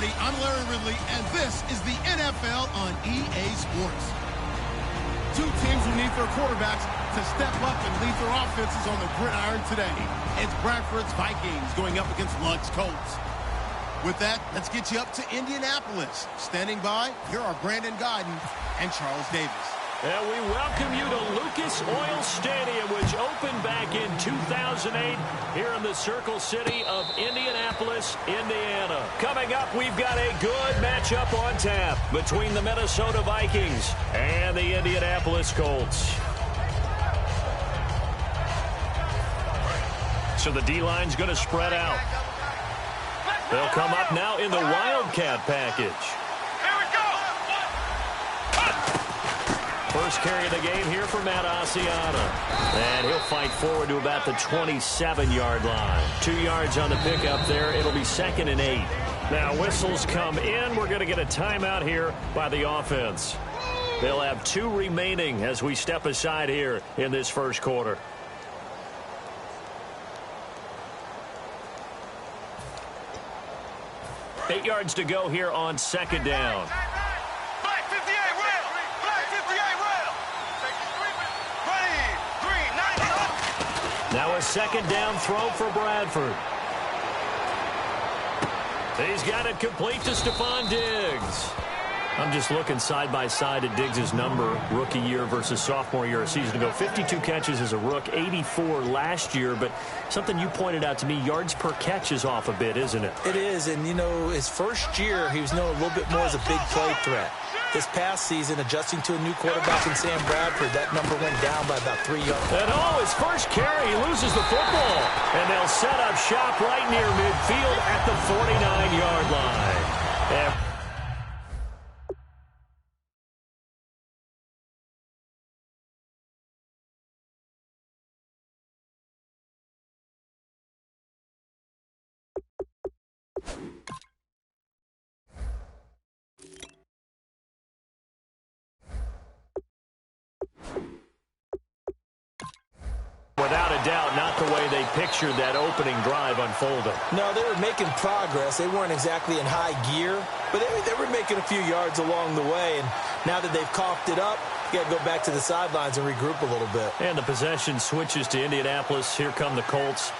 everybody. I'm Larry Ridley, and this is the NFL on EA Sports. Two teams who need their quarterbacks to step up and lead their offenses on the gridiron today. It's Bradford's Vikings going up against Luck's Colts. With that, let's get you up to Indianapolis. Standing by, here are Brandon Godden and Charles Davis. And we welcome you to Lucas Oil Stadium, which opened back in 2008 here in the Circle City of Indianapolis, Indiana. Coming up, we've got a good matchup on tap between the Minnesota Vikings and the Indianapolis Colts. So the D-line's going to spread out. They'll come up now in the Wildcat package. First carry of the game here for Matt Asiata. And he'll fight forward to about the 27-yard line. 2 yards on the pickup there. It'll be 2nd and 8. Now whistles come in. We're going to get a timeout here by the offense. They'll have 2 remaining as we step aside here in this first quarter. Eight yards to go here on 2nd down. Now a 2nd down throw for Bradford. He's got it complete to Stephon Diggs. I'm just looking side by side at Diggs' number, rookie year versus sophomore year a season ago. 52 catches as a rook, 84 last year. But something you pointed out to me, yards per catch is off a bit, isn't it? It is, and you know, his first year, he was known a little bit more as a big play threat. This past season, adjusting to a new quarterback in Sam Bradford, that number went down by about 3 yards. And his first carry, he loses the football. And they'll set up shop right near midfield at the 49-yard line. And without a doubt, not the way they pictured that opening drive unfolding. No, they were making progress. They weren't exactly in high gear, but they were making a few yards along the way. And now that they've coughed it up, you got to go back to the sidelines and regroup a little bit. And the possession switches to Indianapolis. Here come the Colts.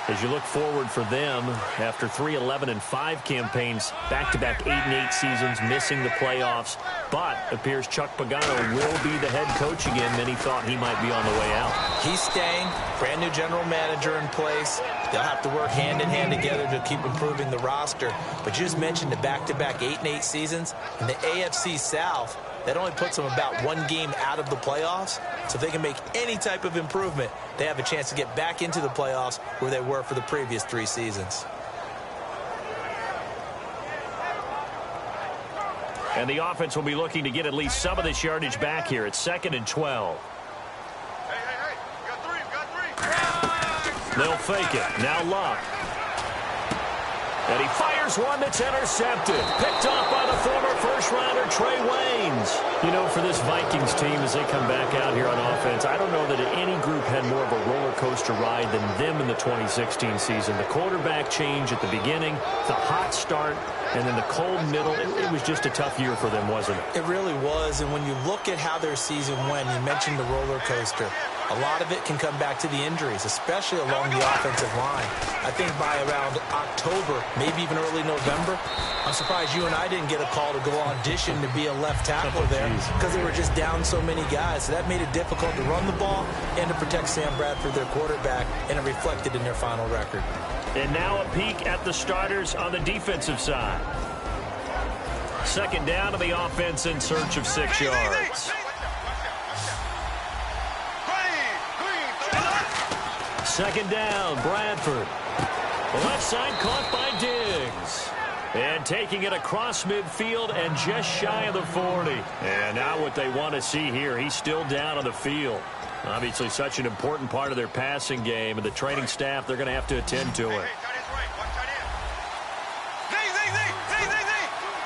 As you look forward for them, after 3 11-5 campaigns, back-to-back 8-8 seasons, missing the playoffs, but appears Chuck Pagano will be the head coach again. Many thought he might be on the way out. He's staying, brand new general manager in place. They'll have to work hand-in-hand together to keep improving the roster. But you just mentioned the back-to-back 8-8 seasons. In the AFC South, that only puts them about 1 game out of the playoffs. So if they can make any type of improvement, they have a chance to get back into the playoffs where they were for the previous 3 seasons. And the offense will be looking to get at least some of this yardage back here. It's 2nd and 12. Hey, got 3. They'll fake it. Now Luck. And he fires one that's intercepted. Picked off by the former first-rounder Trey Waynes. You know, for this Vikings team, as they come back out here on offense, I don't know that any group had more of a roller coaster ride than them in the 2016 season. The quarterback change at the beginning, the hot start, and then the cold middle. It was just a tough year for them, wasn't it? It really was. And when you look at how their season went, you mentioned the roller coaster. A lot of it can come back to the injuries, especially along the offensive line. I think by around October, maybe even early November, I'm surprised you and I didn't get a call to go audition to be a left tackle there because they were just down so many guys. So that made it difficult to run the ball and to protect Sam Bradford, their quarterback, and it reflected in their final record. And now a peek at the starters on the defensive side. 2nd down to the offense in search of 6 yards. 2nd down, Bradford. The left side caught by Diggs. And taking it across midfield and just shy of the 40. And now what they want to see here, he's still down on the field. Obviously such an important part of their passing game, and the training staff, they're going to have to attend to it.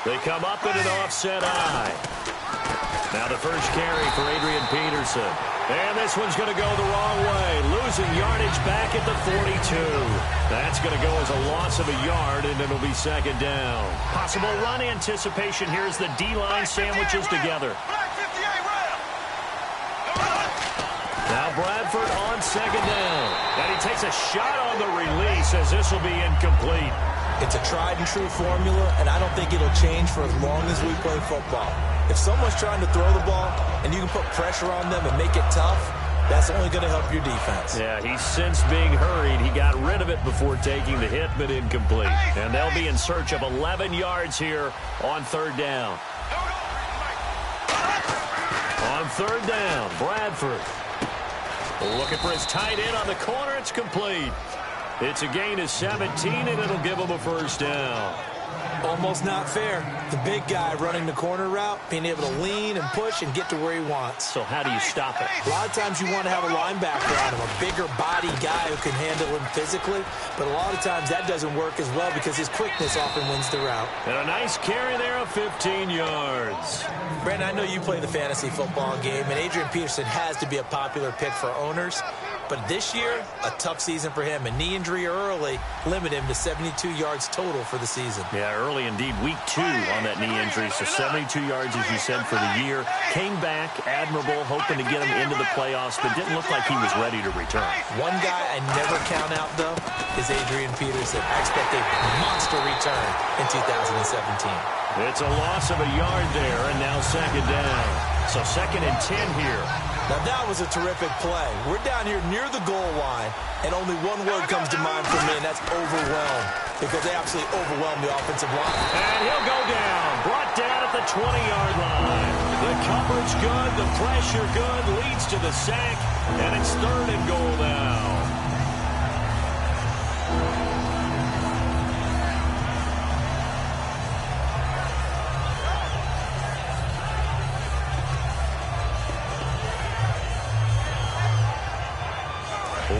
They come up in an offset eye. Now the first carry for Adrian Peterson. And this one's going to go the wrong way. losing yardage back at the 42. That's going to go as a loss of a yard, and it'll be second down. Possible run anticipation here as the D-line sandwiches together. Now Bradford on second down. And he takes a shot on the release as this will be incomplete. It's a tried-and-true formula, and I don't think it'll change for as long as we play football. If someone's trying to throw the ball and you can put pressure on them and make it tough, that's only going to help your defense. Yeah, he's since being hurried. He got rid of it before taking the hit, but incomplete. And they'll be in search of 11 yards here on third down. On third down, Bradford. Looking for his tight end on the corner. It's complete. It's a gain of 17, and it'll give him a first down. Almost not fair. The big guy running the corner route, being able to lean and push and get to where he wants. So how do you stop it? A lot of times you want to have a linebacker on him, a bigger body guy who can handle him physically. But a lot of times that doesn't work as well because his quickness often wins the route. And a nice carry there of 15 yards. Brandon, I know you play the fantasy football game, and Adrian Peterson has to be a popular pick for owners. But this year, a tough season for him. A knee injury early limited him to 72 yards total for the season. Yeah, early indeed. Week 2 on that knee injury. So 72 yards, as you said, for the year. Came back, admirable, hoping to get him into the playoffs, but didn't look like he was ready to return. One guy I never count out, though, is Adrian Peterson. I expect a monster return in 2017. It's a loss of a yard there, and now second down. So second and 10 here. Now, that was a terrific play. We're down here near the goal line, and only one word comes to mind for me, and that's overwhelmed, because they absolutely overwhelmed the offensive line. And he'll go down. Brought down at the 20-yard line. The coverage good, the pressure good, leads to the sack, and it's third and goal now.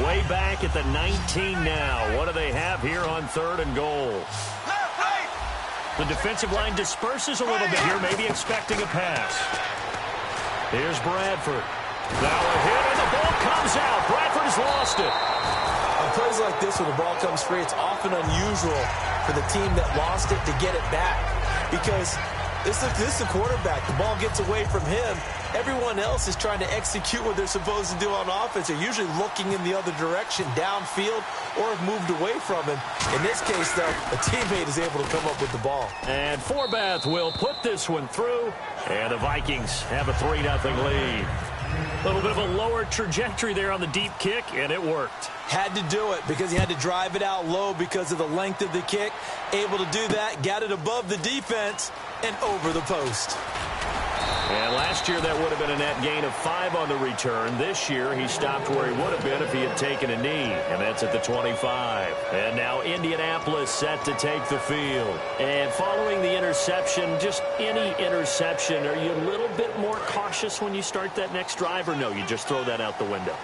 Way back at the 19 now. What do they have here on third and goal? The defensive line disperses a little bit here, maybe expecting a pass. Here's Bradford. Now a hit, and the ball comes out. Bradford has lost it. On plays like this, when the ball comes free, it's often unusual for the team that lost it to get it back. Because this is the quarterback. The ball gets away from him. Everyone else is trying to execute what they're supposed to do on offense. They're usually looking in the other direction, downfield, or have moved away from him. In this case, though, a teammate is able to come up with the ball. And Forbath will put this one through, and the Vikings have a 3-0 lead. A little bit of a lower trajectory there on the deep kick, and it worked. Had to do it because he had to drive it out low because of the length of the kick. Able to do that, got it above the defense, and over the post. And last year, that would have been a net gain of 5 on the return. This year, he stopped where he would have been if he had taken a knee, and that's at the 25. And now Indianapolis set to take the field. And following the interception, just any interception, are you a little bit more cautious when you start that next drive, or no, you just throw that out the window?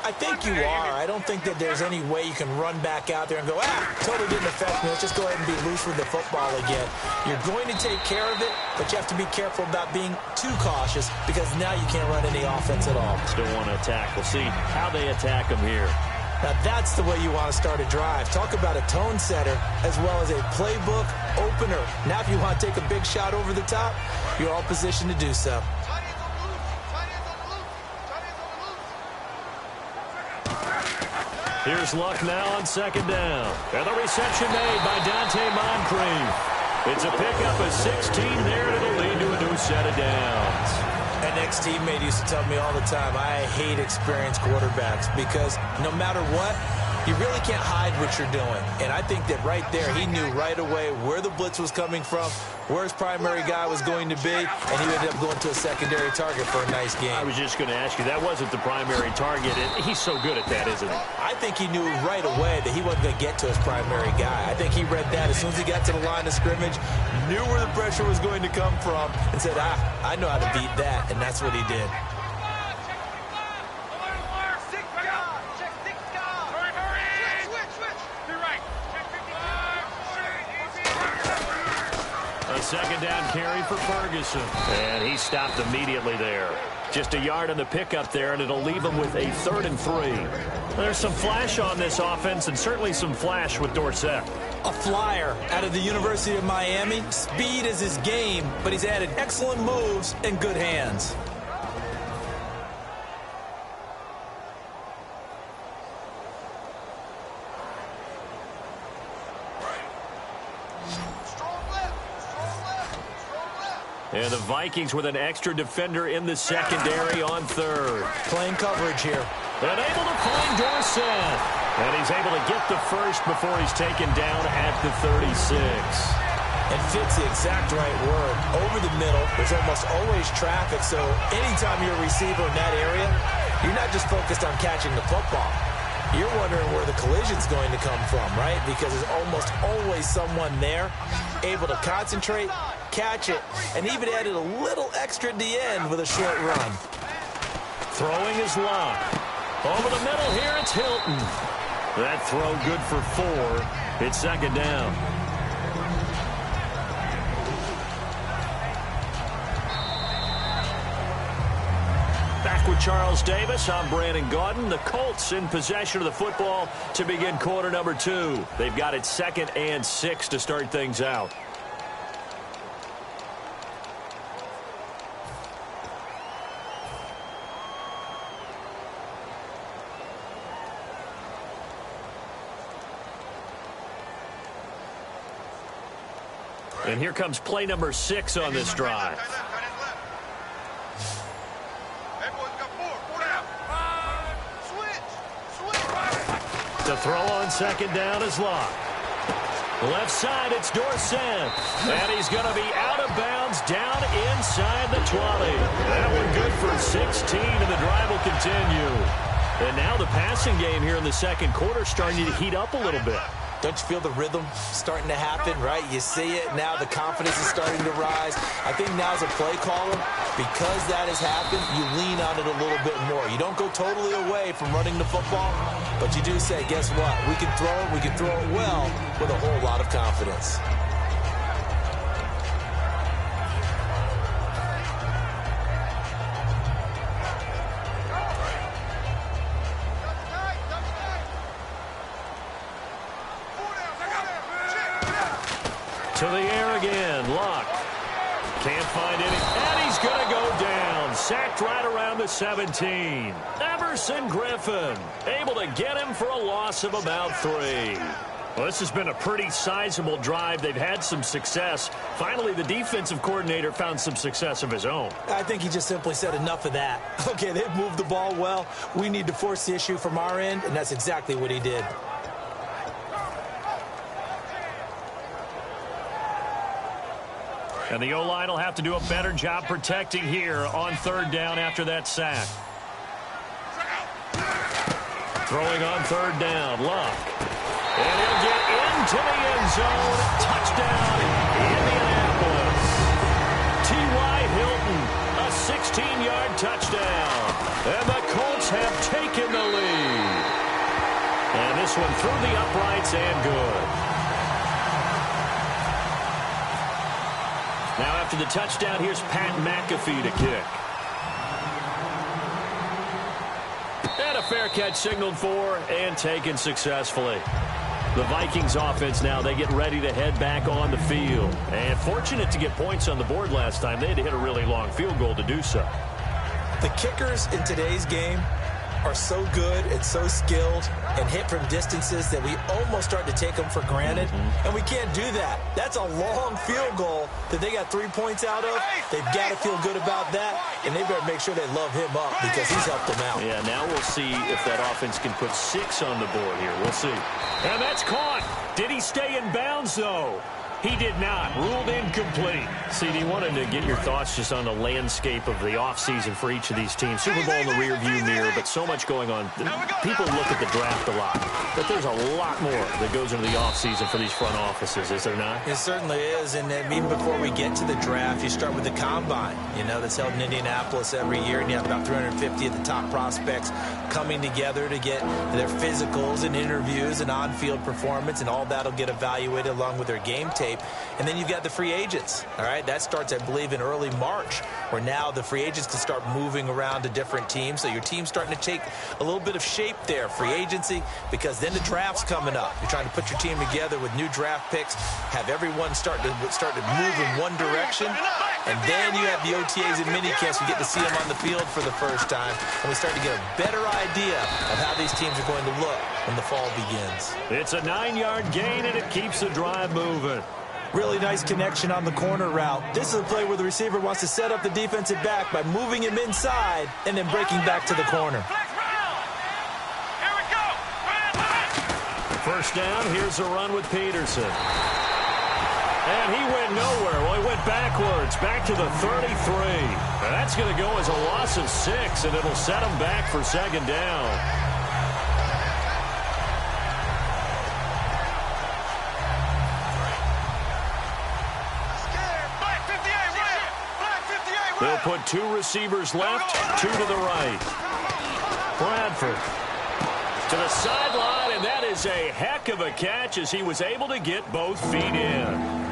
I think you are. I don't think that there's any way you can run back out there and go, totally didn't affect me. Let's just go ahead and be loose with the football again. You're going to take care of it, but you have to be careful about being too cautious because now you can't run any offense at all. Still want to attack. We'll see how they attack them here. Now, that's the way you want to start a drive. Talk about a tone setter as well as a playbook opener. Now, if you want to take a big shot over the top, you're all positioned to do so. Here's Luck now on second down. And the reception made by Dante Moncrief. It's a pickup of 16 there, and it'll lead to a new set of downs. An ex-teammate used to tell me all the time, I hate experienced quarterbacks because no matter what, you really can't hide what you're doing. And I think that right there, he knew right away where the blitz was coming from, where his primary guy was going to be, and he ended up going to a secondary target for a nice game. I was just going to ask you, that wasn't the primary target, and he's so good at that, isn't he? I think he knew right away that he wasn't going to get to his primary guy. I think he read that as soon as he got to the line of scrimmage, knew where the pressure was going to come from, and said, I know how to beat that, and that's what he did. A second down carry for Ferguson. And he stopped immediately there. Just a yard on the pickup there, and it'll leave them with a 3rd and 3. There's some flash on this offense, and certainly some flash with Dorsett. A flyer out of the University of Miami. Speed is his game, but he's added excellent moves and good hands. And the Vikings with an extra defender in the secondary on 3rd. Playing coverage here. And able to find Dorsett. And he's able to get the first before he's taken down at the 36. And fits the exact right word. Over the middle, there's almost always traffic, so anytime you're a receiver in that area, you're not just focused on catching the football. You're wondering where the collision's going to come from, right? Because there's almost always someone there able to concentrate, catch it, and even added a little extra at the end with a short run. Throwing is Locke. Over the middle here, it's Hilton. That throw good for 4. It's 2nd down. Back with Charles Davis, I'm Brandon Gaudin. The Colts in possession of the football to begin quarter number 2. They've got it 2nd and 6 to start things out. And here comes play number 6 on this drive. The throw on 2nd down is Locke. Left side, it's Dorsett. And he's going to be out of bounds down inside the 20. That one good for 16, and the drive will continue. And now the passing game here in the second quarter starting to heat up a little bit. Don't you feel the rhythm starting to happen, right? You see it now. The confidence is starting to rise. I think now as a play caller, because that has happened, you lean on it a little bit more. You don't go totally away from running the football, but you do say, guess what? We can throw it. We can throw it well with a whole lot of confidence. To the air again, Locke. Can't find any, and he's going to go down. Sacked right around the 17. Everson Griffin able to get him for a loss of about 3. Well, this has been a pretty sizable drive. They've had some success. Finally, the defensive coordinator found some success of his own. I think he just simply said enough of that. Okay, they've moved the ball well. We need to force the issue from our end, and that's exactly what he did. And the O-line will have to do a better job protecting here on 3rd down after that sack. Throwing on 3rd down, Locke. And he'll get into the end zone. Touchdown, Indianapolis. T.Y. Hilton, a 16-yard touchdown. And the Colts have taken the lead. And this one through the uprights and good. Now after the touchdown, here's Pat McAfee to kick. And a fair catch signaled for and taken successfully. The Vikings offense now, they get ready to head back on the field. And fortunate to get points on the board last time. They had to hit a really long field goal to do so. The kickers in today's game are so good and so skilled and hit from distances that we almost start to take them for granted. And we can't do that. That's a long field goal that they got 3 points out of. They've got to feel good about that, and they better make sure they love him up because he's helped them out. Yeah, now we'll see if that offense can put 6 on the board here. We'll see. And that's caught. Did he stay in bounds, though? He did not. Ruled incomplete. CD, wanted to get your thoughts just on the landscape of the offseason for each of these teams. Super Bowl in the rearview mirror, but so much going on. People look at the draft a lot, but there's a lot more that goes into the offseason for these front offices, is there not? It certainly is, and even before we get to the draft, you start with the combine, that's held in Indianapolis every year, and you have about 350 of the top prospects coming together to get their physicals and interviews and on-field performance, and all that will get evaluated along with their game tape. shape. And then you've got the free agents, all right? That starts, I believe, in early March, where now the free agents can start moving around to different teams. So your team's starting to take a little bit of shape there, free agency, because then the draft's coming up. You're trying to put your team together with new draft picks, have everyone start to move in one direction, and then you have the OTAs and minicamps. You get to see them on the field for the first time, and we start to get a better idea of how these teams are going to look when the fall begins. It's a 9-yard gain, and it keeps the drive moving. Really nice connection on the corner route. This is a play where the receiver wants to set up the defensive back by moving him inside and then breaking back to the corner. First down, here's a run with Peterson. And he went nowhere. Well, he went backwards, back to the 33. That's going to go as a loss of 6, and it'll set him back for second down. They'll put 2 receivers left, 2 to the right. Bradford to the sideline, and that is a heck of a catch as he was able to get both feet in.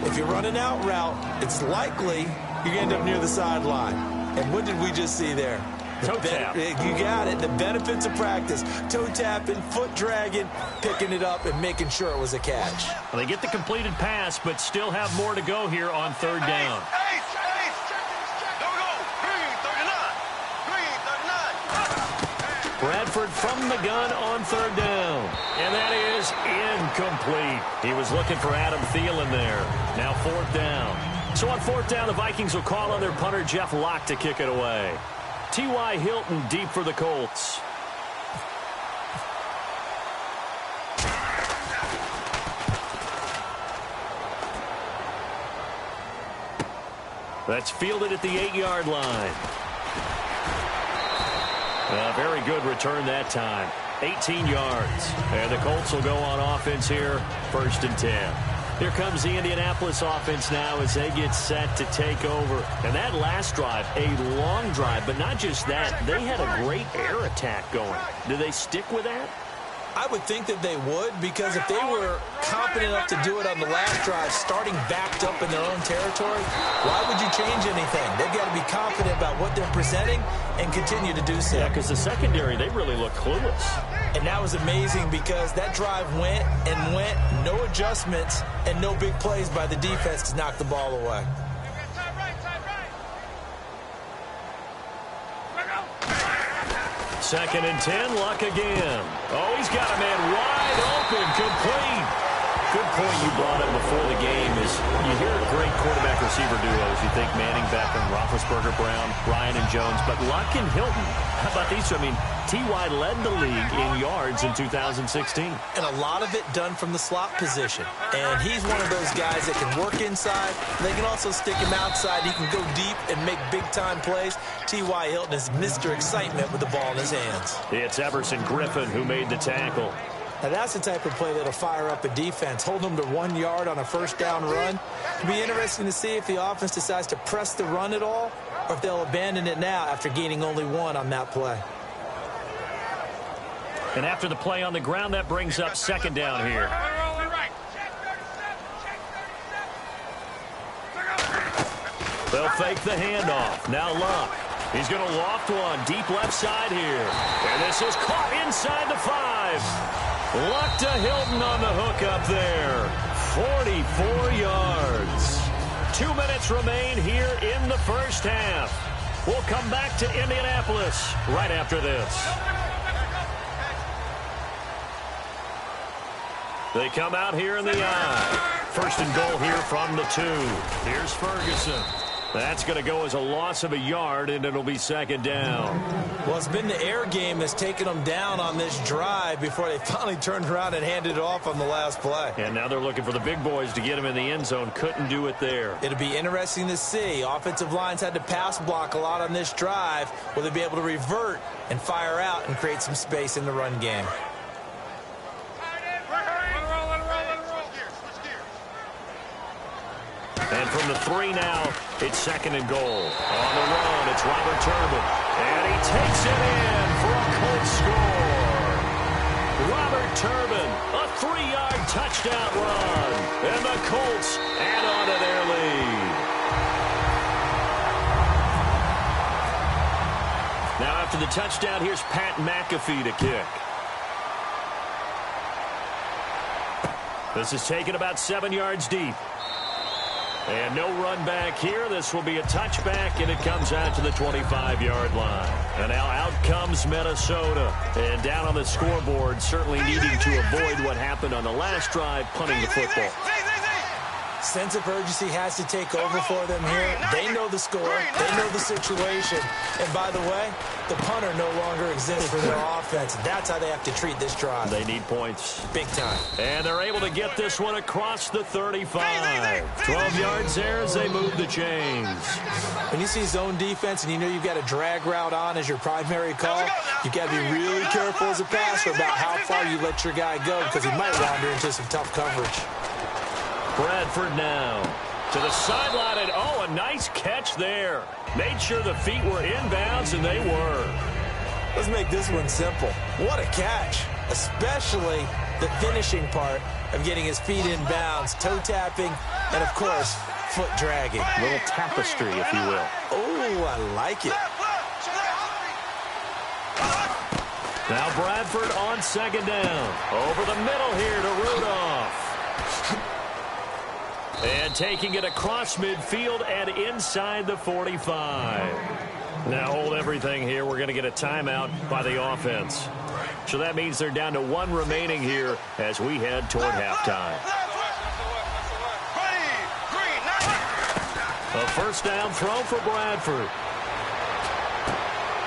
If you're running out route, it's likely you're going to end up near the sideline. And what did we just see there? Toe tap. You got it. The benefits of practice. Toe tapping, foot dragging, picking it up, and making sure it was a catch. Well, they get the completed pass, but still have more to go here on third down. Bradford from the gun on third down. And that is incomplete. He was looking for Adam Thielen there. Now fourth down. So on fourth down, the Vikings will call on their punter, Jeff Locke, to kick it away. T.Y. Hilton deep for the Colts. That's fielded at the 8-yard line. A very good return that time. 18 yards. And the Colts will go on offense here, 1st and 10. Here comes the Indianapolis offense now as they get set to take over. And that last drive, a long drive, but not just that. They had a great air attack going. Do they stick with that? I would think that they would, because if they were confident enough to do it on the last drive, starting backed up in their own territory, why would you change anything? They've got to be confident about what they're presenting and continue to do so. Yeah, because the secondary, they really look clueless. And that was amazing because that drive went and went, no adjustments, and no big plays by the defense to knock the ball away. Second and 10, Luck again. Oh, he's got a man wide open, complete. Good point you brought up before the game is you hear great quarterback-receiver duos. You think Manning, Beckham, Roethlisberger, Brown, Ryan, and Jones. But Luck and Hilton, how about these two? I mean, T.Y. led the league in yards in 2016. And a lot of it done from the slot position. And he's one of those guys that can work inside. They can also stick him outside. He can go deep and make big-time plays. T.Y. Hilton is Mr. Excitement with the ball in his hands. It's Everson Griffin who made the tackle. Now, that's the type of play that'll fire up a defense. Hold them to 1 yard on a first down run. It'll be interesting to see if the offense decides to press the run at all or if they'll abandon it now after gaining only 1 on that play. And after the play on the ground, that brings up second down here. They'll fake the handoff. Now Luck. He's going to loft one deep left side here. And this is caught inside the 5. Luck to Hilton on the hook up there. 44 yards. 2 minutes remain here in the first half. We'll come back to Indianapolis right after this. They come out here in the I. First and goal here from the 2. Here's Ferguson. That's going to go as a loss of a yard, and it'll be second down. Well, it's been the air game that's taken them down on this drive before they finally turned around and handed it off on the last play. And now they're looking for the big boys to get him in the end zone. Couldn't do it there. It'll be interesting to see. Offensive lines had to pass block a lot on this drive. Will they be able to revert and fire out and create some space in the run game? And from the 3 now, it's second and goal. On the run, it's Robert Turbin. And he takes it in for a Colts score. Robert McTurban. A 3-yard touchdown run. And the Colts add on to their lead. Now after the touchdown, here's Pat McAfee to kick. This is taken about 7 yards deep. And no run back here. This will be a touchback, and it comes out to the 25-yard line. And now out comes Minnesota. And down on the scoreboard, certainly needing to avoid what happened on the last drive, punting the football. Sense of urgency has to take over for them here. They know the score. They know the situation. And by the way, the punter no longer exists for their offense. That's how they have to treat this drive. They need points. Big time. And they're able to get this one across the 35. 12 yards there as they move the chains. When you see zone defense and you know you've got a drag route on as your primary call, you've got to be really careful as a passer about how far you let your guy go because he might wander into some tough coverage. Bradford now to the sideline, and oh, a nice catch there. Made sure the feet were inbounds, and they were. Let's make this one simple. What a catch, especially the finishing part of getting his feet in bounds, toe tapping, and, of course, foot dragging. A little tapestry, if you will. Oh, I like it. Now Bradford on second down. Over the middle here to Rudolph. And taking it across midfield and inside the 45. Now hold everything here. We're going to get a timeout by the offense. So that means they're down to 1 remaining here as we head toward halftime. A first down throw for Bradford.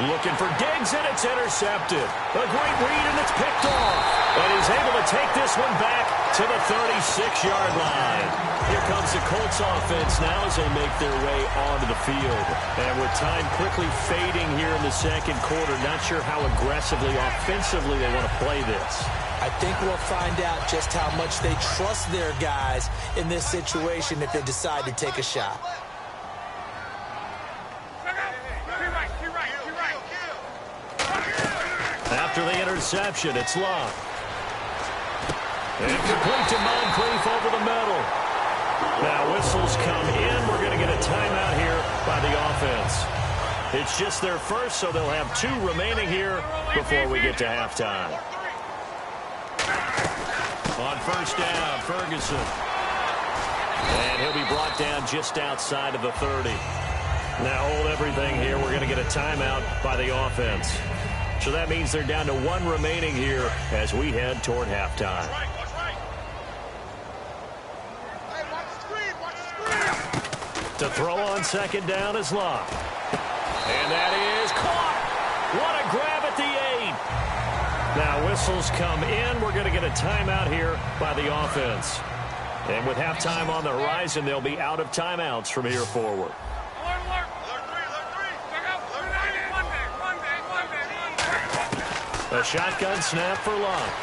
Looking for Diggs, and it's intercepted. A great read, and it's picked off. And he's able to take this one back to the 36-yard line. Here comes the Colts offense now as they make their way onto the field. And with time quickly fading here in the second quarter, not sure how aggressively, offensively they want to play this. I think we'll find out just how much they trust their guys in this situation if they decide to take a shot. After the interception, it's Love. And complete to Moncrief over the middle. Now whistles come in. We're going to get a timeout here by the offense. It's just their first, so they'll have 2 remaining here before we get to halftime. On first down, Ferguson. And he'll be brought down just outside of the 30. Now hold everything here. We're going to get a timeout by the offense. So that means they're down to 1 remaining here as we head toward halftime. To throw on second down is Locke. And that is caught. What a grab at the 8. Now whistles come in. We're going to get a timeout here by the offense. And with halftime on the horizon, they'll be out of timeouts from here forward. A shotgun snap for Locke.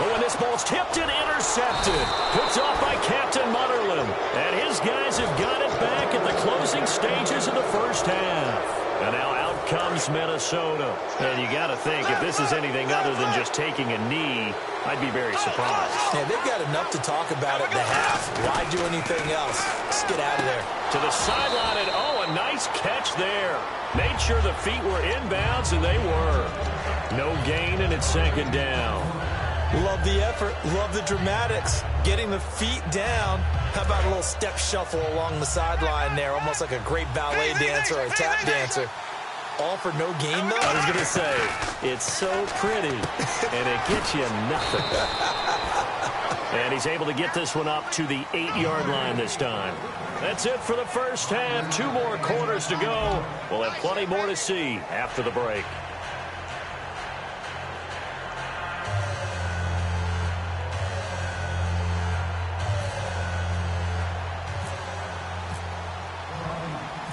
Oh, and this ball's tipped and intercepted. Picked off by Captain Mutterland. And his guys have got it back at the closing stages of the first half. And now out comes Minnesota. And you got to think, if this is anything other than just taking a knee, I'd be very surprised. Yeah, they've got enough to talk about at the half. Why do anything else? Let's get out of there. To the sideline, and oh, a nice catch there. Made sure the feet were inbounds, and they were. No gain, and it's second down. Love the effort. Love the dramatics. Getting the feet down. How about a little step shuffle along the sideline there, almost like a great ballet dancer or a tap dancer. All for no gain, though? I was going to say, it's so pretty, and it gets you nothing. And he's able to get this one up to the 8-yard line this time. That's it for the first half. 2 more quarters to go. We'll have plenty more to see after the break.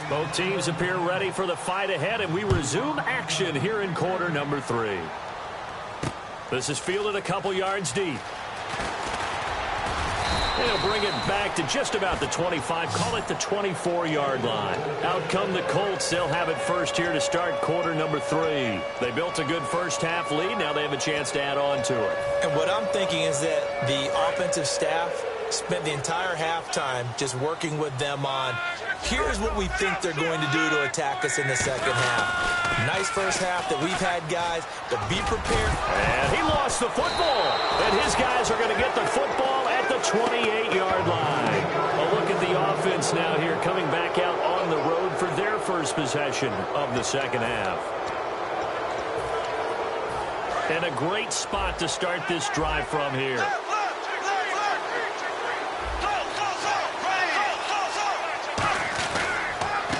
Both teams appear ready for the fight ahead, and we resume action here in quarter number 3. This is fielded a couple yards deep. And he'll bring it back to just about the 25, call it the 24-yard line. Out come the Colts. They'll have it first here to start quarter number 3. They built a good first-half lead. Now they have a chance to add on to it. And what I'm thinking is that the offensive staff spent the entire halftime just working with them on, here's what we think they're going to do to attack us in the second half. Nice first half that we've had, guys, but be prepared. And he lost the football. And his guys are going to get the football at the 28-yard line. A look at the offense now here, coming back out on the road for their first possession of the second half. And a great spot to start this drive from here.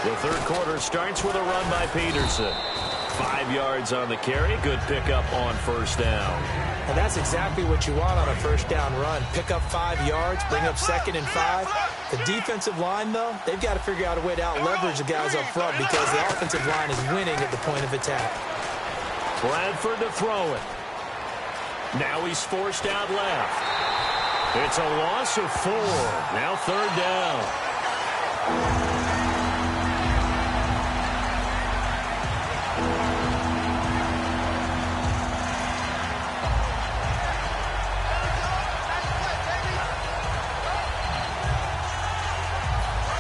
The third quarter starts with a run by Peterson. 5 yards on the carry. Good pickup on first down. And that's exactly what you want on a first down run. Pick up 5 yards, bring up 2nd and 5. The defensive line, though, they've got to figure out a way to out-leverage the guys up front because the offensive line is winning at the point of attack. Bradford to throw it. Now he's forced out left. It's a loss of 4. Now third down.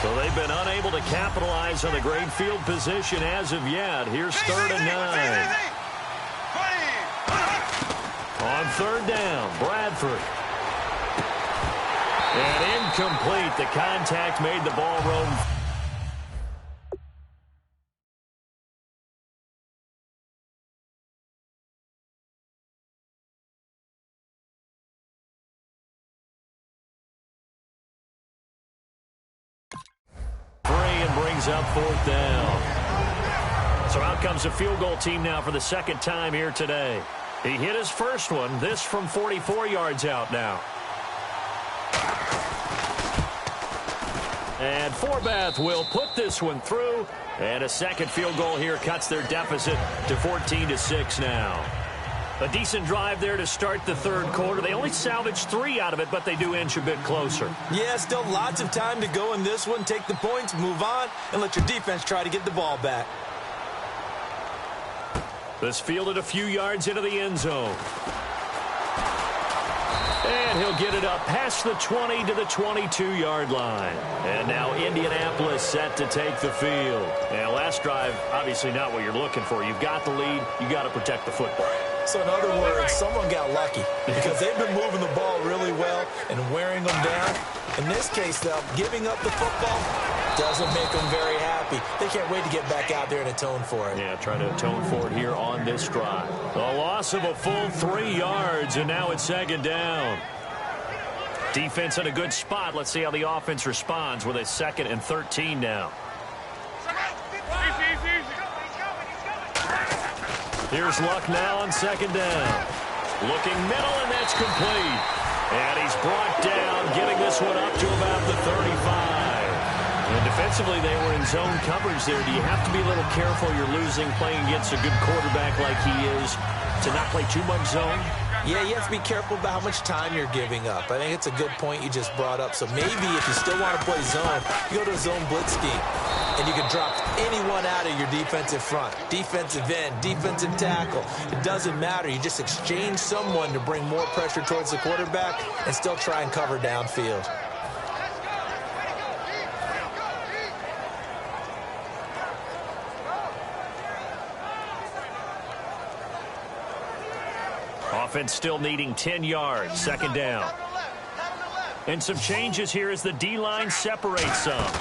So they've been unable to capitalize on a great field position as of yet. Here's 3rd and 9. On third down, Bradford. And incomplete. The contact made the ball roam. Brings up 4th down. So out comes a field goal team now for the second time here today. He hit his first one. This from 44 yards out now. And Forbath will put this one through. And a second field goal here cuts their deficit to 14-6 now. A decent drive there to start the third quarter. They only salvaged 3 out of it, but they do inch a bit closer. Yeah, still lots of time to go in this one. Take the points, move on, and let your defense try to get the ball back. This fielded a few yards into the end zone. And he'll get it up past the 20 to the 22-yard line. And now Indianapolis set to take the field. And last drive, obviously not what you're looking for. You've got the lead. You've got to protect the football. So in other words, someone got lucky because they've been moving the ball really well and wearing them down. In this case, though, giving up the football doesn't make them very happy. They can't wait to get back out there and atone for it. Yeah, trying to atone for it here on this drive. A loss of a full 3 yards, and now it's 2nd down. Defense in a good spot. Let's see how the offense responds with a 2nd and 13 now. Here's Luck now on 2nd down. Looking middle, and that's complete. And he's brought down, getting this one up to about the 35. And defensively, they were in zone coverage there. Do you have to be a little careful? You're losing, playing against a good quarterback like he is, to not play too much zone? Yeah, you have to be careful about how much time you're giving up. I think it's a good point you just brought up. So maybe if you still want to play zone, you go to a zone blitz scheme. And you can drop anyone out of your defensive front. Defensive end, defensive tackle. It doesn't matter. You just exchange someone to bring more pressure towards the quarterback and still try and cover downfield. Offense still needing 10 yards. 2nd down. And some changes here as the D-line separates some.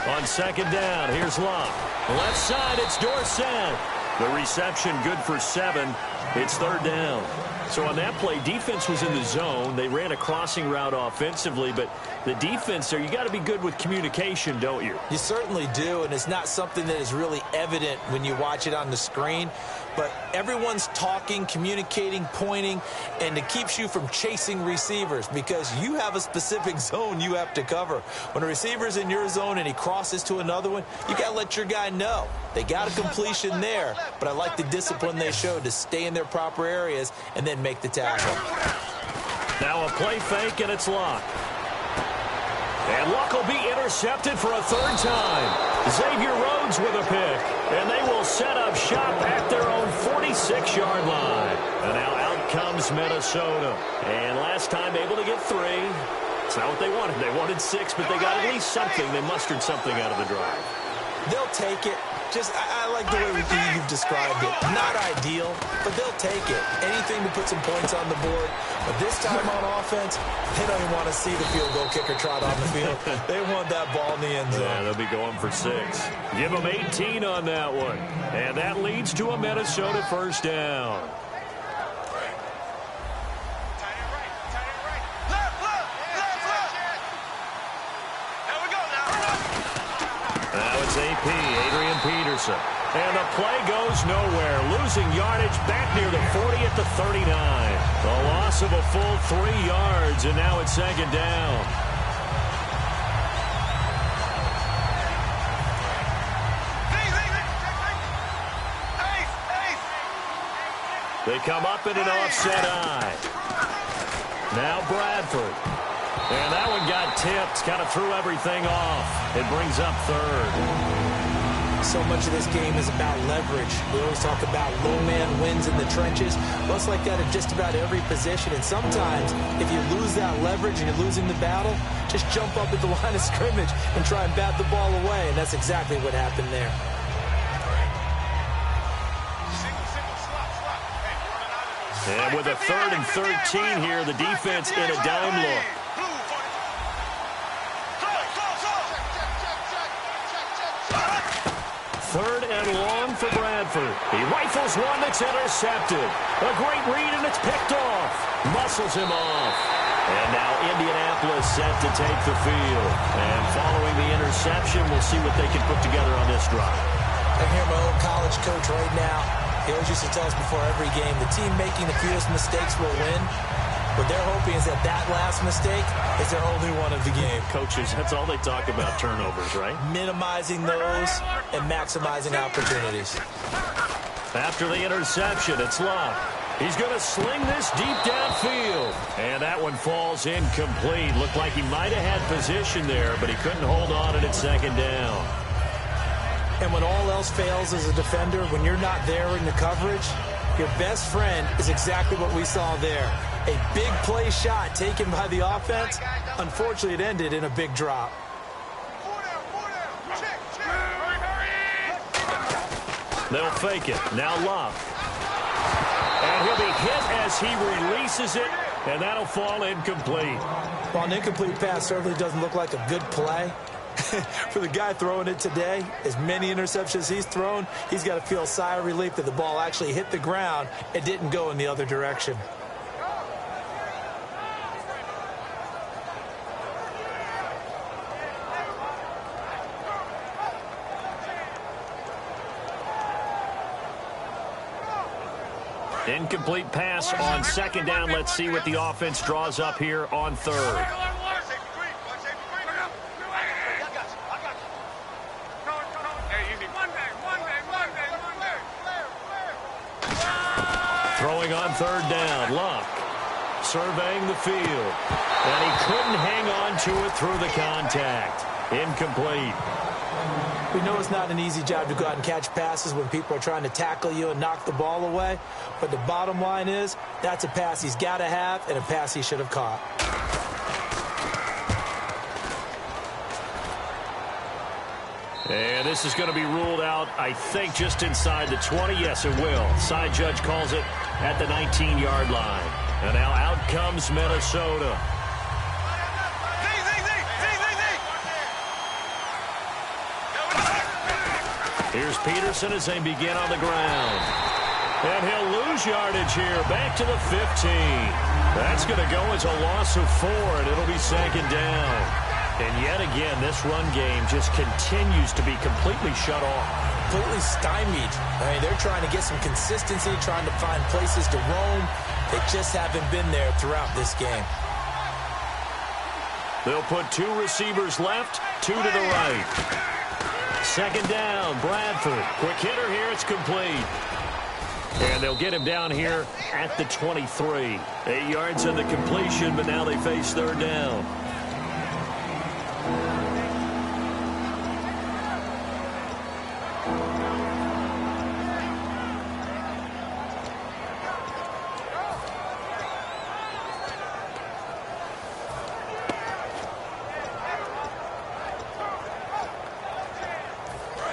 On 2nd down, here's Love. Left side, it's Dorsett. The reception good for 7. It's 3rd down. So on that play, defense was in the zone. They ran a crossing route offensively, but the defense there, you got to be good with communication, don't you? You certainly do, and it's not something that is really evident when you watch it on the screen. But everyone's talking, communicating, pointing, and it keeps you from chasing receivers because you have a specific zone you have to cover. When a receiver's in your zone and he crosses to another one, you got to let your guy know. They got a completion there, but I like the discipline they showed to stay in their proper areas and then make the tackle. Now a play fake, and it's Luck. And Luck will be intercepted for a third time. Xavier Rhodes with a pick. And they will set up shop at their own 46-yard line. And now out comes Minnesota. And last time able to get 3. It's not what they wanted. They wanted 6, but they got at least something. They mustered something out of the drive. They'll take it. I like the way you've described it. Not ideal, but they'll take it. Anything to put some points on the board. But this time on offense, they don't even want to see the field goal kicker trot on the field. They want that ball in the end zone. Yeah, they'll be going for 6. Give them 18 on that one. And that leads to a Minnesota first down. Now it's AP, Adrian Peterson. And the play goes nowhere. Losing yardage back near the 40 at the 39. A loss of a full 3 yards, and now it's second down. They come up in an offset eye. Now Bradford. And that one got tipped, kind of threw everything off. It brings up third. So much of this game is about leverage. We always talk about low man wins in the trenches. Well, it's like that at just about every position. And sometimes, if you lose that leverage and you're losing the battle, just jump up at the line of scrimmage and try and bat the ball away. And that's exactly what happened there. And with a 3rd and 13 here, the defense in a dime look. Third and long for Bradford. He rifles one that's intercepted. A great read, and it's picked off. Muscles him off. And now Indianapolis set to take the field. And following the interception, we'll see what they can put together on this drive. I hear my old college coach right now. He always used to tell us before every game, the team making the fewest mistakes will win. What they're hoping is that last mistake is their only one of the game. Coaches, that's all they talk about, turnovers, right? Minimizing those and maximizing opportunities. After the interception, it's Luck. He's going to sling this deep downfield. And that one falls incomplete. Looked like he might have had position there, but he couldn't hold on at second down. And when all else fails as a defender, when you're not there in the coverage, your best friend is exactly what we saw there. A big play shot taken by the offense. Unfortunately, it ended in a big drop. They'll fake it. Now Luck. And he'll be hit as he releases it, and that'll fall incomplete. Well, an incomplete pass certainly doesn't look like a good play. For the guy throwing it today, as many interceptions he's thrown, he's got to feel a sigh of relief that the ball actually hit the ground and didn't go in the other direction. Incomplete pass on second down. Let's see what the offense draws up here on third. Throwing on third down, Luck surveying the field, and he couldn't hang on to it through the contact. Incomplete. We know it's not an easy job to go out and catch passes when people are trying to tackle you and knock the ball away, but the bottom line is that's a pass he's got to have and a pass he should have caught. And this is going to be ruled out, I think, just inside the 20. Yes, it will. Side judge calls it at the 19-yard line. And now out comes Minnesota. Here's Peterson as they begin on the ground. And he'll lose yardage here, back to the 15. That's going to go as a loss of 4, and it'll be second down. And yet again, this run game just continues to be completely shut off. Completely stymied. I mean, they're trying to get some consistency, trying to find places to roam. They just haven't been there throughout this game. They'll put 2 receivers left, 2 to the right. Second down, Bradford. Quick hitter here, it's complete. And they'll get him down here at the 23. 8 yards on the completion, but now they face third down.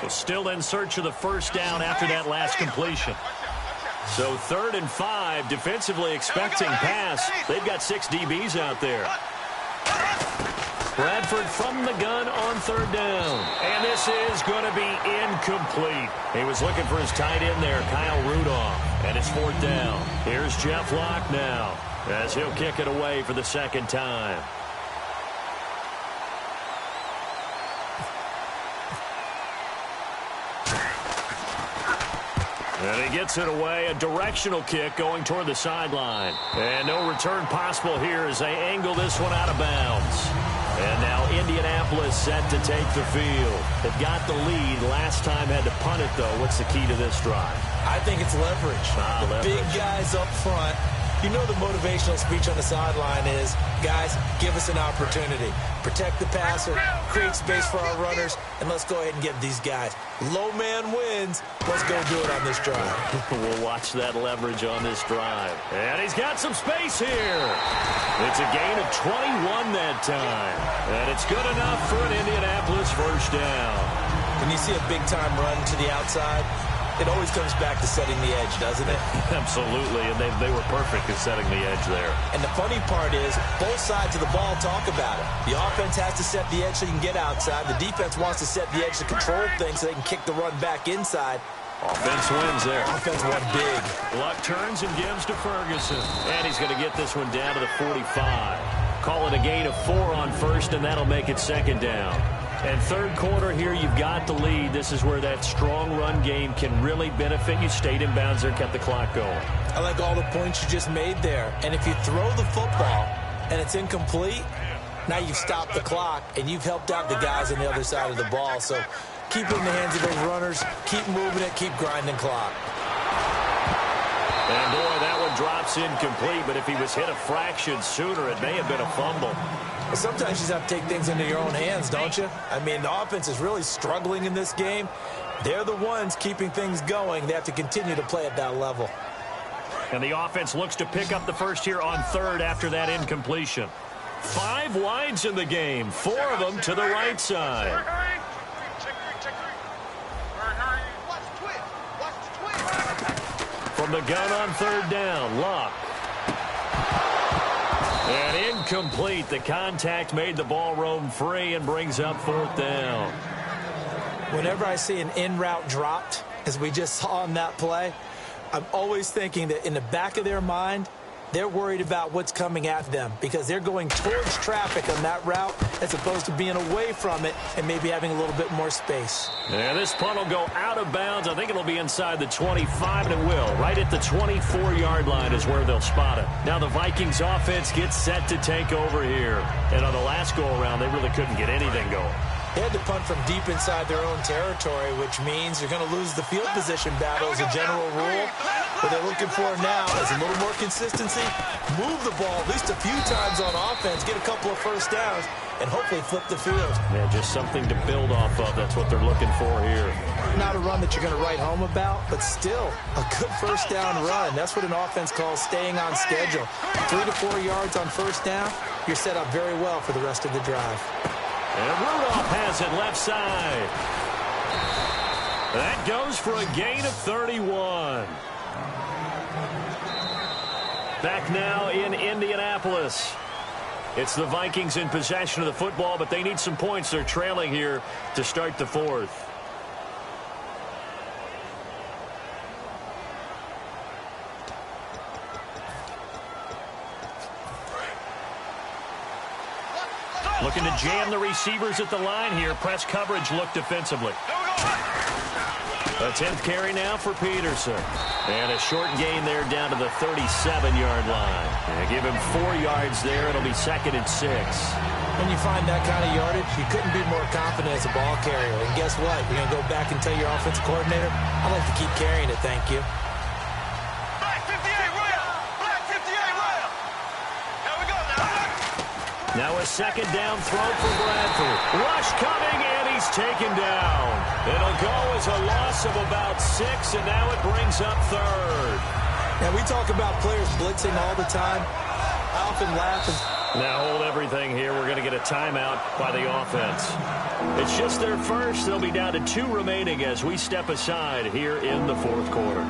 Still in search of the first down after that last completion. So 3rd and 5, defensively expecting pass. They've got 6 DBs out there. Bradford from the gun on 3rd down. And this is going to be incomplete. He was looking for his tight end there, Kyle Rudolph. And it's 4th down. Here's Jeff Locke now as he'll kick it away for the 2nd time. And he gets it away, a directional kick going toward the sideline. And no return possible here as they angle this one out of bounds. And now Indianapolis set to take the field. They've got the lead. Last time had to punt it, though. What's the key to this drive? I think it's leverage. The big guys up front. You know the motivational speech on the sideline is, guys, give us an opportunity. Protect the passer, create space for our runners, and let's go ahead and get these guys. Low man wins. Let's go do it on this drive. We'll watch that leverage on this drive. And he's got some space here. It's a gain of 21 that time. And it's good enough for an Indianapolis first down. When you see a big-time run to the outside, it always comes back to setting the edge, doesn't it? Absolutely, and they were perfect at setting the edge there. And the funny part is, both sides of the ball talk about it. The offense has to set the edge so you can get outside. The defense wants to set the edge to control things so they can kick the run back inside. Offense wins there. Offense won big. Luck turns and gives to Ferguson. And he's going to get this one down to the 45. Call it a gain of 4 on first, and that'll make it 2nd down. And 3rd quarter here, you've got the lead. This is where that strong run game can really benefit you. Stayed in bounds there, kept the clock going. I like all the points you just made there. And if you throw the football and it's incomplete, now you've stopped the clock and you've helped out the guys on the other side of the ball. So keep it in the hands of those runners, keep moving it, keep grinding clock. And boy, that one drops incomplete, but if he was hit a fraction sooner, it may have been a fumble. Well, sometimes you just have to take things into your own hands, don't you? I mean, the offense is really struggling in this game. They're the ones keeping things going. They have to continue to play at that level. And the offense looks to pick up the first here on 3rd after that incompletion. 5 wides in the game, 4 of them to the right side. From the gun on 3rd down, Locke. And incomplete. The contact made the ball roam free and brings up 4th down. Whenever I see an in-route dropped, as we just saw on that play, I'm always thinking that in the back of their mind, they're worried about what's coming at them because they're going towards traffic on that route as opposed to being away from it and maybe having a little bit more space. And this punt will go out of bounds. I think it'll be inside the 25, and it will. Right at the 24-yard line is where they'll spot it. Now the Vikings offense gets set to take over here. And on the last go-around, they really couldn't get anything going. They had to punt from deep inside their own territory, which means you're going to lose the field position battle as a general rule. What they're looking for now is a little more consistency, move the ball at least a few times on offense, get a couple of first downs, and hopefully flip the field. Yeah, just something to build off of. That's what they're looking for here. Not a run that you're going to write home about, but still a good first down run. That's what an offense calls staying on schedule. 3 to 4 yards on first down, you're set up very well for the rest of the drive. And Rudolph has it left side. That goes for a gain of 31. Back now in Indianapolis. It's the Vikings in possession of the football, but they need some points. They're trailing here to start the 4th. Looking to jam the receivers at the line here. Press coverage look defensively. A 10th carry now for Peterson. And a short gain there down to the 37-yard line. And give him 4 yards there. It'll be 2nd and 6. When you find that kind of yardage, you couldn't be more confident as a ball carrier. And guess what? You're going to go back and tell your offensive coordinator, I'd like to keep carrying it, thank you. Now a second down throw for Bradford. Rush coming, and he's taken down. It'll go as a loss of about 6, and now it brings up third. Now, we talk about players blitzing all the time. I often laugh. Now hold everything here. We're going to get a timeout by the offense. It's just their first. They'll be down to 2 remaining as we step aside here in the fourth quarter.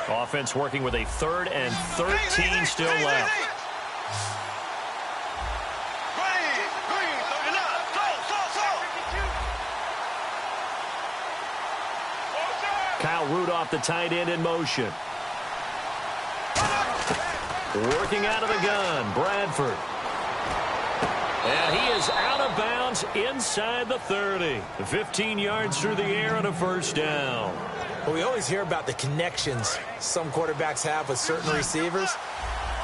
Offense working with a 3rd and 13 still left. Kyle Rudolph, the tight end, in motion. Working out of the gun, Bradford. And he is out of bounds inside the 30. 15 yards through the air and a first down. Well, we always hear about the connections some quarterbacks have with certain receivers.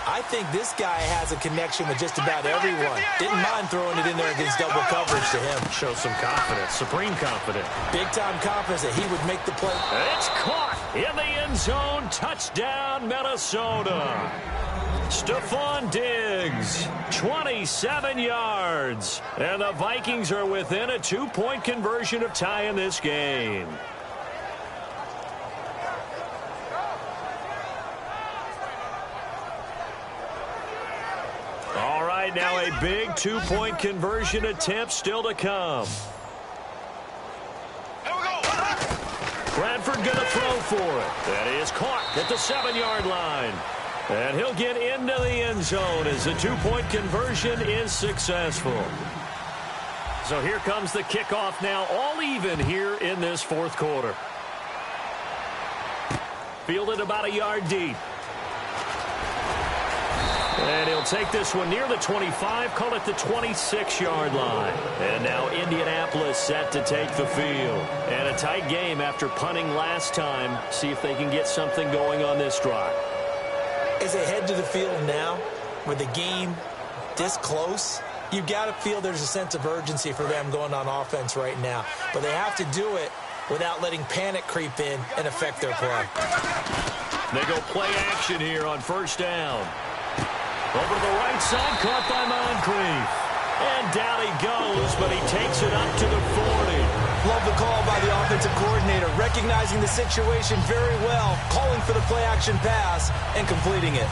I think this guy has a connection with just about everyone. Didn't mind throwing it in there against double coverage to him. Shows some confidence, supreme confidence. Big-time confidence that he would make the play. It's caught in the end zone. Touchdown, Minnesota. Stephon Diggs, 27 yards. And the Vikings are within a 2-point conversion of tying this game. All right, now a big 2-point conversion attempt still to come. Bradford going to throw for it. That is caught at the 7-yard line. And he'll get into the end zone as the 2-point conversion is successful. So here comes the kickoff now, all even here in this fourth quarter. Fielded about a yard deep. And he'll take this one near the 25, call it the 26-yard line. And now Indianapolis set to take the field. And a tight game after punting last time. See if they can get something going on this drive. As they head to the field now, with the game this close, you've got to feel there's a sense of urgency for them going on offense right now. But they have to do it without letting panic creep in and affect their play. They go play action here on first down. Over to the right side, caught by Moncrief. And down he goes, but he takes it up to the 40. Love the call by the offensive coordinator, recognizing the situation very well, calling for the play-action pass, and completing it.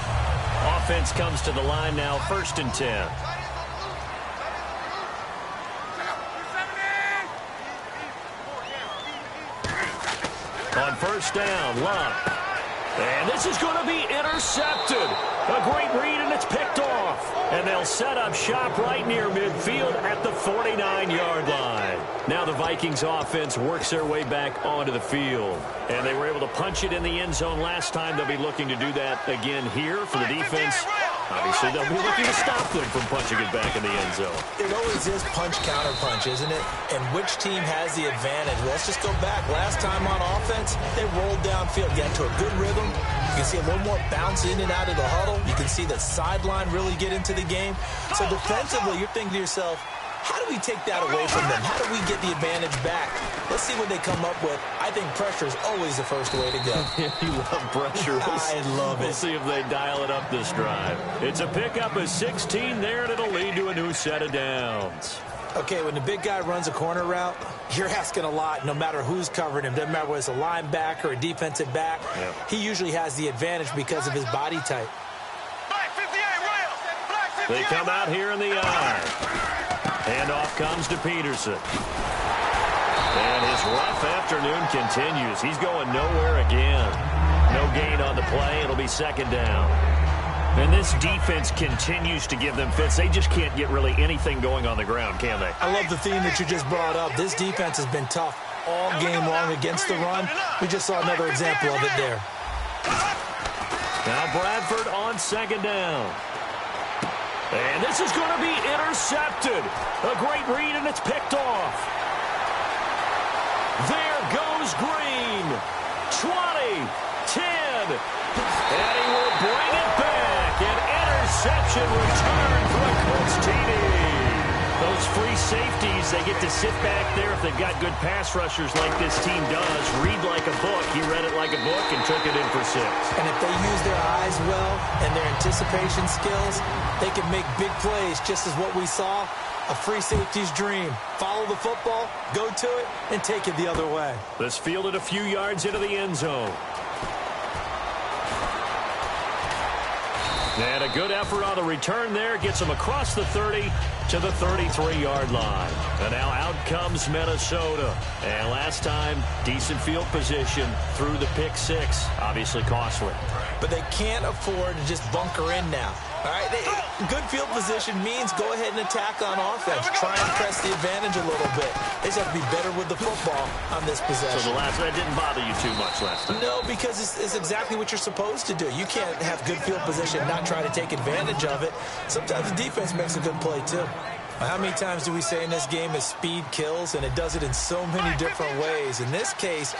Offense comes to the line now, 1st and 10. On first down, Love. And this is going to be intercepted. A great read, and it's picked off. And they'll set up shop right near midfield at the 49-yard line. Now the Vikings offense works their way back onto the field. And they were able to punch it in the end zone last time. They'll be looking to do that again here for the defense. Obviously, they'll be looking to stop them from punching it back in the end zone. It always is punch-counter-punch, isn't it? And which team has the advantage? Well, let's just go back. Last time on offense, they rolled downfield, got to a good rhythm. You can see a little more bounce in and out of the huddle. You can see the sideline really get into the game. So defensively, you're thinking to yourself, how do we take that away from them? How do we get the advantage back? Let's see what they come up with. I think pressure is always the first way to go. You love pressure. I love it. We'll see if they dial it up this drive. It's a pickup of 16 there, and it'll lead to a new set of downs. Okay, when the big guy runs a corner route, you're asking a lot no matter who's covering him. Doesn't matter whether it's a linebacker or a defensive back. Yep. He usually has the advantage because of his body type. They come out here in the eye. Handoff comes to Peterson. And his rough afternoon continues. He's going nowhere again. No gain on the play. It'll be second down. And this defense continues to give them fits. They just can't get really anything going on the ground, can they? I love the theme that you just brought up. This defense has been tough all game long against the run. We just saw another example of it there. Now Bradford on second down. And this is going to be intercepted. A great read, and it's picked off. There goes Green. 20, 10. And he will bring it back. An interception return for the Colts TD. those free safeties, they get to sit back there if they've got good pass rushers like this team does. Read like a book. He read it like a book and took it in for 6. And if they use their eyes well and their anticipation skills, they can make big plays, just as what we saw. A free safety's dream. Follow the football, go to it, and take it the other way. This fielded a few yards into the end zone. And a good effort on the return there. Gets him across the 30 to the 33-yard line. And now out comes Minnesota. And last time, decent field position through the pick 6. Obviously costly. But they can't afford to just bunker in now. All right, good field position means go ahead and attack on offense. Try and press the advantage a little bit. They just have to be better with the football on this possession. So the last that didn't bother you too much last time? No, because it's exactly what you're supposed to do. You can't have good field position and not try to take advantage of it. Sometimes the defense makes a good play, too. How many times do we say in this game is speed kills, and it does it in so many different ways. In this case,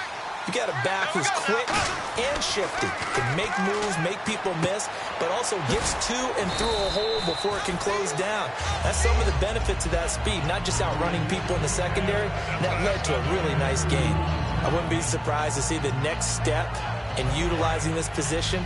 you got a back who's quick and shifty, can make moves, make people miss, but also gets to and through a hole before it can close down. That's some of the benefits of that speed, not just outrunning people in the secondary. That led to a really nice game. I wouldn't be surprised to see the next step in utilizing this position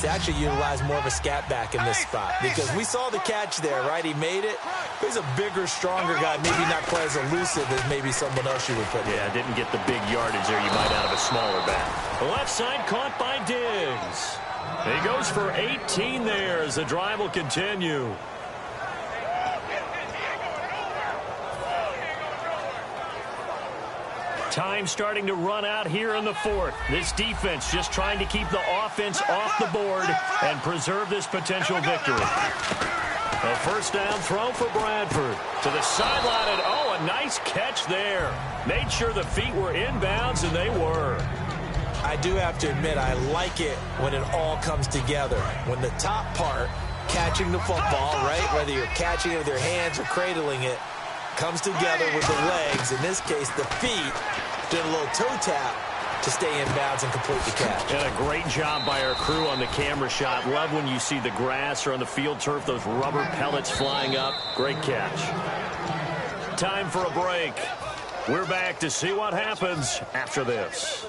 to actually utilize more of a scat back in this spot, because we saw the catch there, right? He made it. He's a bigger, stronger guy, maybe not quite as elusive as maybe someone else you would put in. Yeah, didn't get the big yardage there you might out of a smaller back. The left side caught by Diggs. He goes for 18 there as the drive will continue. Time starting to run out here in the 4th. This defense just trying to keep the offense off the board and preserve this potential victory. A first down throw for Bradford. To the sideline, and oh, a nice catch there. Made sure the feet were inbounds, and they were. I do have to admit, I like it when it all comes together. When the top part, catching the football, right, whether you're catching it with your hands or cradling it, comes together with the legs. In this case, the feet, did a little toe tap to stay in bounds and complete the catch. And a great job by our crew on the camera shot. Love when you see the grass or on the field turf, those rubber pellets flying up. Great catch. Time for a break. We're back to see what happens after this.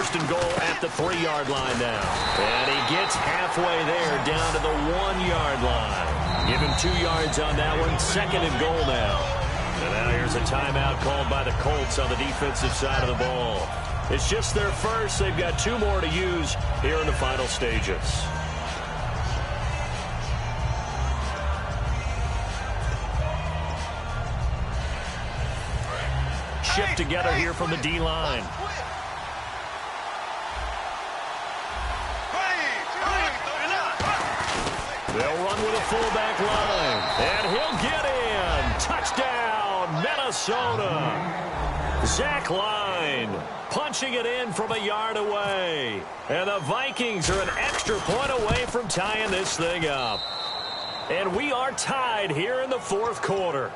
And goal at the 3-yard line now. And he gets halfway there down to the 1-yard line. Give him 2 yards on that one. 2nd and goal now. And now here's a timeout called by the Colts on the defensive side of the ball. It's just their first. They've got 2 more to use here in the final stages. Shift together here from the D-line. They'll run with a fullback line, and he'll get in. Touchdown, Minnesota. Zach Line punching it in from a yard away. And the Vikings are an extra point away from tying this thing up. And we are tied here in the 4th quarter.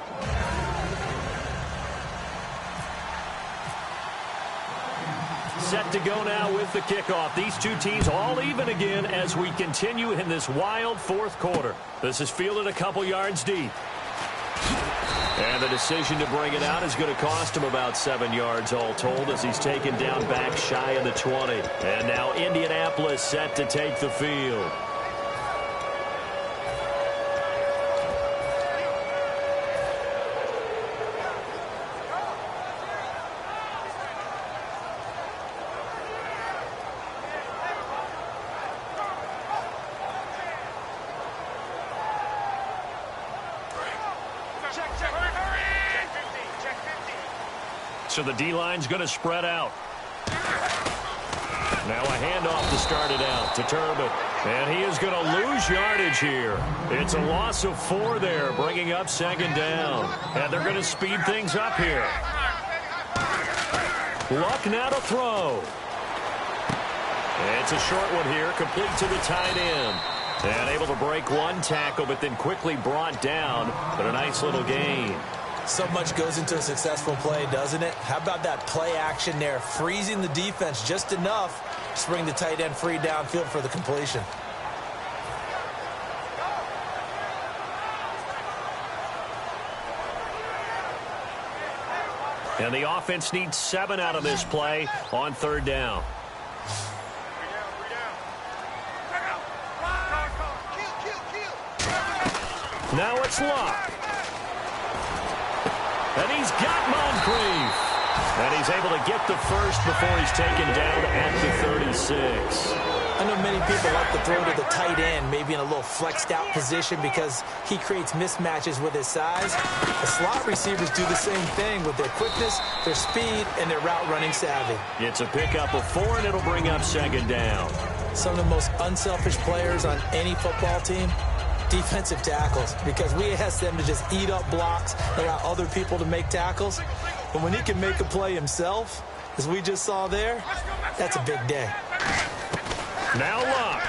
Set to go now with the kickoff. These two teams all even again as we continue in this wild 4th quarter. This is fielded a couple yards deep. And the decision to bring it out is going to cost him about 7 yards all told as he's taken down back shy of the 20. And now Indianapolis set to take the field. So the D-line's going to spread out. Now a handoff to start it out to Turbin. And he is going to lose yardage here. It's a loss of 4 there, bringing up 2nd down. And they're going to speed things up here. Luck now to throw. It's a short one here, complete to the tight end. And able to break one tackle, but then quickly brought down. But a nice little gain. So much goes into a successful play, doesn't it? How about that play action there, freezing the defense just enough to bring the tight end free downfield for the completion. And the offense needs 7 out of this play on 3rd down. Now it's Locke. And he's got Moncrief. And he's able to get the first before he's taken down at the 36. I know many people like to throw to the tight end, maybe in a little flexed out position because he creates mismatches with his size. The slot receivers do the same thing with their quickness, their speed, and their route running savvy. It's a pickup of 4, and it'll bring up 2nd down. Some of the most unselfish players on any football team, defensive tackles, because we ask them to just eat up blocks, allow other people to make tackles. But when he can make a play himself, as we just saw there, that's a big day. Now Locke.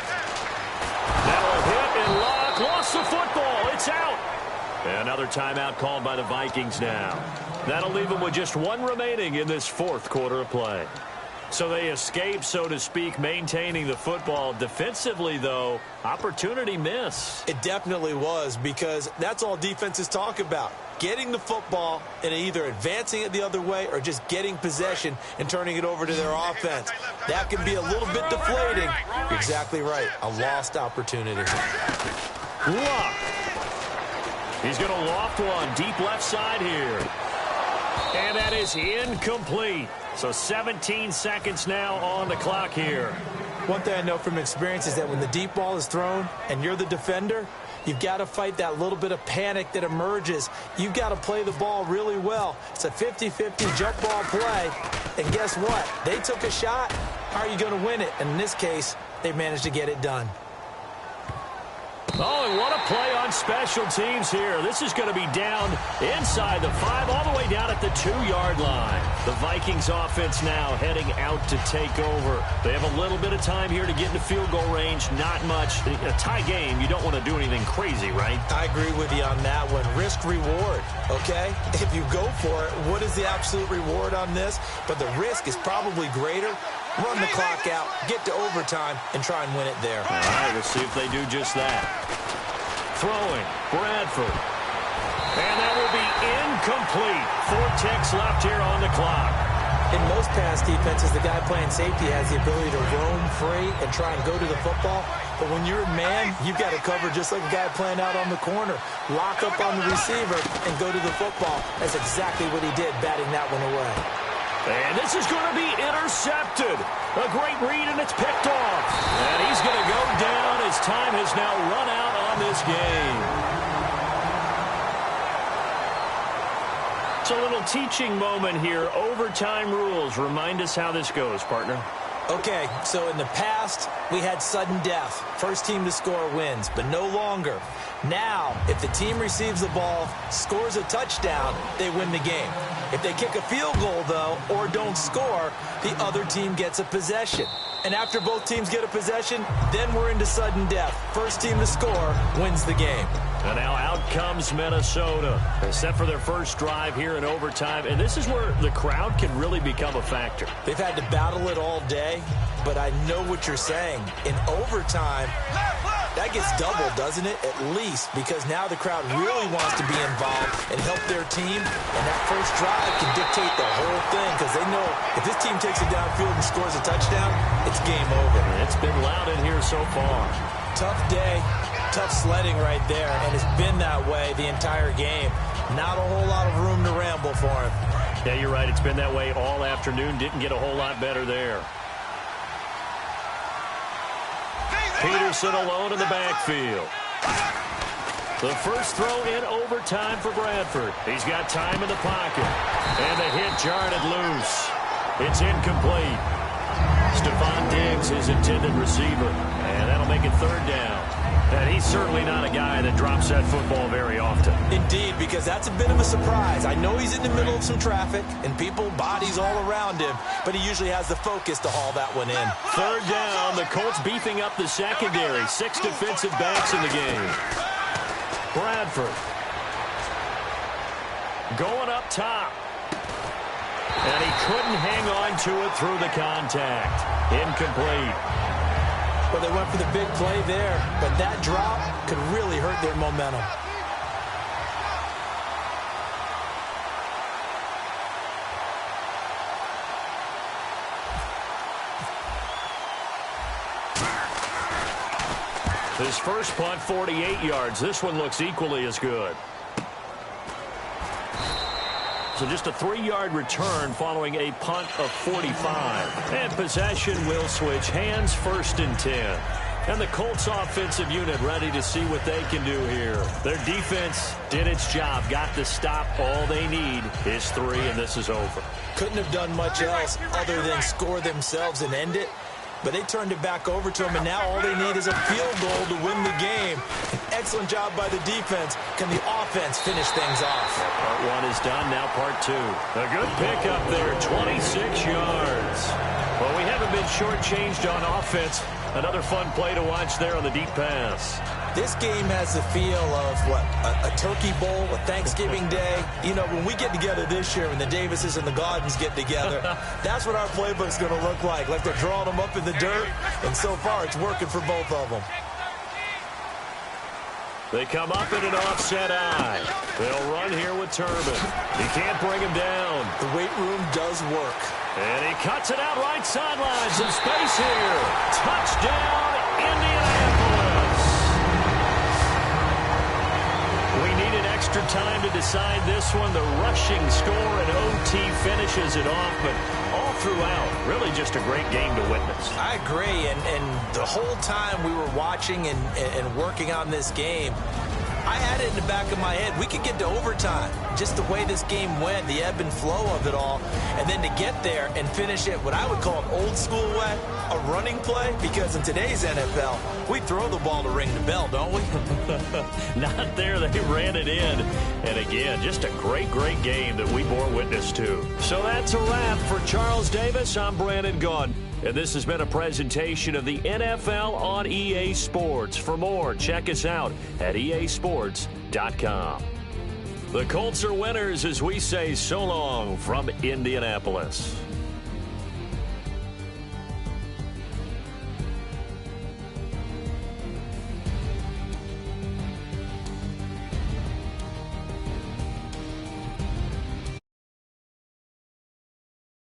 Now a hit, and Locke lost the football. It's out. Another timeout called by the Vikings now. That'll leave them with just 1 remaining in this 4th quarter of play. So they escape, so to speak, maintaining the football. Defensively, though, opportunity miss. It definitely was, because that's all defenses talk about. Getting the football and either advancing it the other way or just getting possession and turning it over to their offense. That can be a little bit deflating. You're exactly right. A lost opportunity. Locke. He's going to loft one deep left side here. And that is incomplete. So 17 seconds now on the clock here. One thing I know from experience is that when the deep ball is thrown and you're the defender, you've got to fight that little bit of panic that emerges. You've got to play the ball really well. It's a 50-50 jump ball play. And guess what? They took a shot. How are you going to win it? And in this case, they managed to get it done. Oh, and what a play on special teams here. This is going to be down inside the 5, all the way down at the 2-yard line. The Vikings offense now heading out to take over. They have a little bit of time here to get into field goal range. Not much. A tie game, you don't want to do anything crazy, right? I agree with you on that one. Risk reward, okay? If you go for it, what is the absolute reward on this? But the risk is probably greater. Run the clock out, get to overtime, and try and win it there. All right, we'll see if they do just that. Throwing, Bradford. And that will be incomplete. 4 ticks left here on the clock. In most pass defenses, the guy playing safety has the ability to roam free and try and go to the football. But when you're a man, you've got to cover just like a guy playing out on the corner. Lock up on the receiver and go to the football. That's exactly what he did, batting that one away. And this is going to be intercepted. A great read, and it's picked off. And he's going to go down. His time has now run out on this game. It's a little teaching moment here. Overtime rules. Remind us how this goes, partner. Okay, so in the past, we had sudden death. First team to score wins, but no longer. Now, if the team receives the ball, scores a touchdown, they win the game. If they kick a field goal, though, or don't score, the other team gets a possession. And after both teams get a possession, then we're into sudden death. First team to score wins the game. And now out comes Minnesota. Set for their first drive here in overtime. And this is where the crowd can really become a factor. They've had to battle it all day, but I know what you're saying. In overtime, that gets doubled, doesn't it? At least, because now the crowd really wants to be involved and help their team. And that first drive can dictate the whole thing, because they know if this team takes it downfield and scores a touchdown, it's game over. It's been loud in here so far. Tough day, tough sledding right there, and it's been that way the entire game. Not a whole lot of room to ramble for him. Yeah, you're right. It's been that way all afternoon. Didn't get a whole lot better there. Peterson alone in the backfield. The first throw in overtime for Bradford. He's got time in the pocket. And the hit jarred it loose. It's incomplete. Stephon Diggs, his intended receiver. And that'll make it 3rd down. And he's certainly not a guy that drops that football very often. Indeed, because that's a bit of a surprise. I know he's in the middle of some traffic and people, bodies all around him, but he usually has the focus to haul that one in. Third down, the Colts beefing up the secondary. 6 defensive backs in the game. Bradford going up top. And he couldn't hang on to it through the contact. Incomplete. Well, they went for the big play there, but that drop could really hurt their momentum. His first punt, 48 yards. This one looks equally as good. So just a 3-yard return following a punt of 45. And possession will switch hands, 1st and 10. And the Colts offensive unit ready to see what they can do here. Their defense did its job, got the stop. All they need is 3, and this is over. Couldn't have done much else other than score themselves and end it. But they turned it back over to him, and now all they need is a field goal to win the game. Excellent job by the defense. Can the offense finish things off? Part 1 is done, now part 2. A good pickup there, 26 yards. Well, we haven't been shortchanged on offense. Another fun play to watch there on the deep pass. This game has the feel of, what, a turkey bowl, a Thanksgiving day. You know, when we get together this year and the Davises and the Gardens get together, that's what our playbook's going to look like. Like they're drawing them up in the dirt, and so far it's working for both of them. They come up in an offset eye. They'll run here with Turbin. He can't bring him down. The weight room does work. And he cuts it out right sideline. Some space here. Touchdown, Indianapolis. We needed extra time to decide this one. The rushing score and OT finishes it off, but all throughout, really just a great game to witness. I agree, and the whole time we were watching and working on this game, I had it in the back of my head. We could get to overtime. Just the way this game went, the ebb and flow of it all. And then to get there and finish it what I would call an old school way, a running play. Because in today's NFL, we throw the ball to ring the bell, don't we? Not there. They ran it in. And again, just a great, great game that we bore witness to. So that's a wrap for Charles Davis. I'm Brandon Gaudin. And this has been a presentation of the NFL on EA Sports. For more, check us out at easports.com. The Colts are winners as we say so long from Indianapolis.